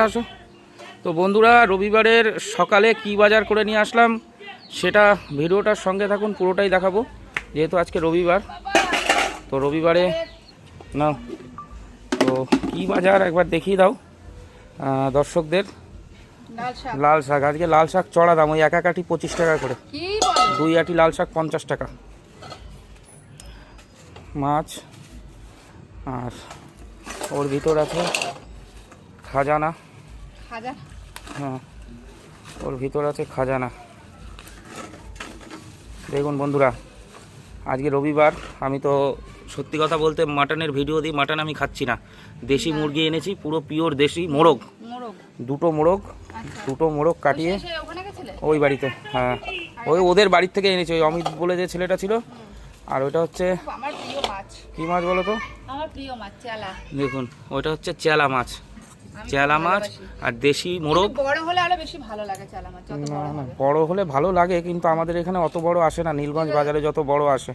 আসো। তো বন্ধুরা, রবিবারের সকালে কি বাজার করে নিয়ে আসলাম সেটা ভিডিওটার সঙ্গে থাকুন, পুরোটাই দেখাবো, যেহেতু আজকে রবিবার। তো রবিবারে না, তো কি বাজার একবার দেখিয়ে দাও দর্শকদের। লাল শাক, আজকে লাল শাক চড়া দাম, ওই এক আটি 25 টাকা করে, 2 আটি লাল শাক 50 টাকা। মাছ, আর ওর ভিতর আছে খাজানা। হ্যাঁ, ওর ভিতর আছে খাজানা। দেখুন বন্ধুরা, আজকে রবিবার, আমি তো সত্যি কথা বলতে মাটনের ভিডিও দিই, মাটন আমি খাচ্ছি না। দেশি মুরগি এনেছি, পুরো পিওর দেশি মোরগ, দুটো মোরগ কাটিয়ে ওই বাড়িতে, হ্যাঁ ওই ওদের বাড়ির থেকে এনেছি, ওই অমিত বলে যে ছেলেটা ছিল। আর ওইটা হচ্ছে কি মাছ বলো তো? দেখুন, ওইটা হচ্ছে চেলা মাছ, আর দেশি মোরগ। বড় হলে আরো বেশি ভালো লাগে চেলা মাছ। বড় হলে ভালো লাগে, কিন্তু আমাদের এখানে অত বড় আসে না, নীলগঞ্জ বাজারে যত বড় আসে।